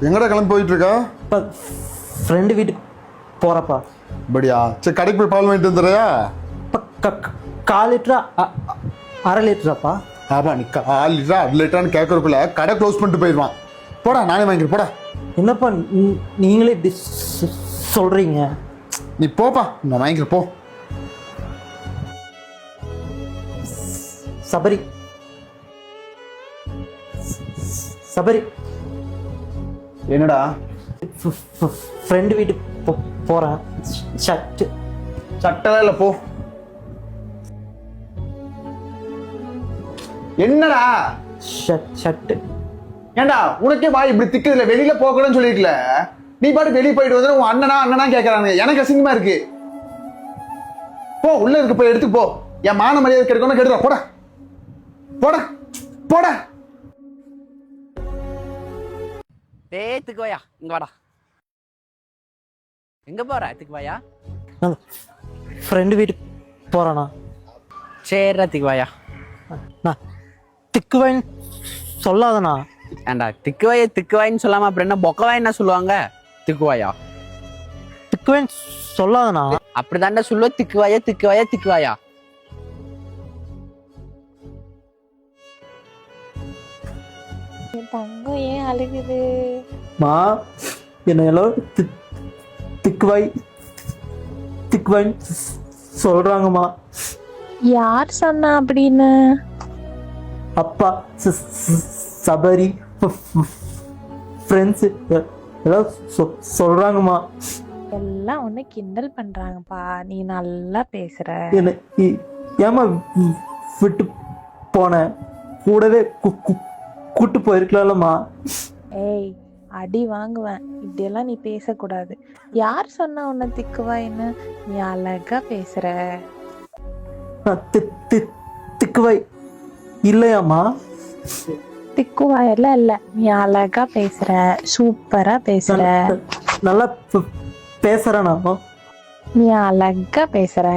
எங்கடா கிளம்பி போயிட்டு இருக்கா? ஃப்ரெண்டு வீட்டுக்கு போகிறப்பா. அப்படியா? சரி, கடைக்கு போய் பால் வாங்கிட்டு வந்துடுறியா? 1/4 லிட்டரா 1/2 லிட்டராப்பா? ஆமா, நீ 1/4 லிட்டரா 1/2 லிட்டரான்னு கேட்கறதுக்குள்ள கடை க்ளோஸ் பண்ணிட்டு போயிடுவான். போடா, நானே வாங்கிக்கிறேன், போடா. என்னப்பா நீங்களே இப்படி சொல்கிறீங்க? நீ போப்பா, நான் வாங்கிக்கிறேன், போ. சபரி சபரி, என்னடா? ஃப்ரெண்டு வீட்டுக்கு போகிறேன். சட்டெல்லாம் இல்லை, போ. என்னடா ஷர்ட்டு. ஏண்டா உனக்கே வாய் இப்படி திக்குதுல, வெளியில போகணும்னு சொல்லிட்டுல நீ பாட்டு வெளியே போயிட்டு வந்து உன் அண்ணனா கேட்கறாங்க. எனக்கு அசிங்கமா இருக்கு. போ, உள்ள இருக்கு, போய் எடுத்து போ. என் மான மரியாதை கெடுக்கணும், கெடுறா. போடா போடா போடா. டேய் திக்குவாயா, இங்க வாடா. எங்க போற திக்குவாயா? ஃப்ரெண்டு வீட்டுக்கு போகிறேண்ணா. சரிடா திக்குவாயா. நான் திக்குவேன்னு சொல்லாதண்ணா. ஏண்டா திக்குவாயின்னு சொல்லாம அப்புறம் என்ன பொக்கவாயின்னா சொல்லுவாங்க? திக்குவாயா திக்குவேன்னு சொல்லாதண்ணா. அப்படிதாண்டா சொல்லுவ. திக்குவாயா. தங்கம் ஏன் அழுகுது? மா, என்ன எல்லாரும் திக்குவாயின்னு சொல்றாங்கம்மா. யார் சொன்னா அப்படின்னு? அப்பா, சபரி, ஃப்ரெண்ட்ஸு எல்லாம் சொல்றாங்கம்மா. எல்லாம் ஒண்ணு கிண்டல் பண்றாங்கப்பா. நீ நல்லா பேசுற. என்ன ஏமா விட்டு போன? கூடவே கூட்டு போயிருக்கலாம்மா. ஏய், அடி வாங்குவேன். இப்படியெல்லாம் நீ பேசக்கூடாது. யார் சொன்னா உன்னை திக்குவாயின்னு? நீ அழகா பேசுற. திக்குவாய் இல்லையாம்மா? திக்குவாயெல்லாம் இல்ல, நீ அழகா பேசுற, சூப்பரா பேசுற. நல்லா பேசுறேனா? நீ அழகா பேசுற.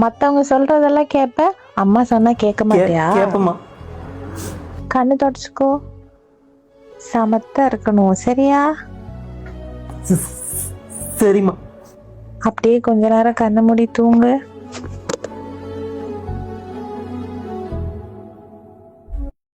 மத்தவங்க சொல்றதெல்லாம் கேப்ப, அம்மா சொன்னா கேட்க மாட்டியா? கேப்பமா. கண்ணு தொடச்சுக்கோ. சமத்தா இருக்கணும், சரியா? சரிம்மா. அப்படியே கொஞ்ச நேரம் கண்ணை மூடி தூங்கு.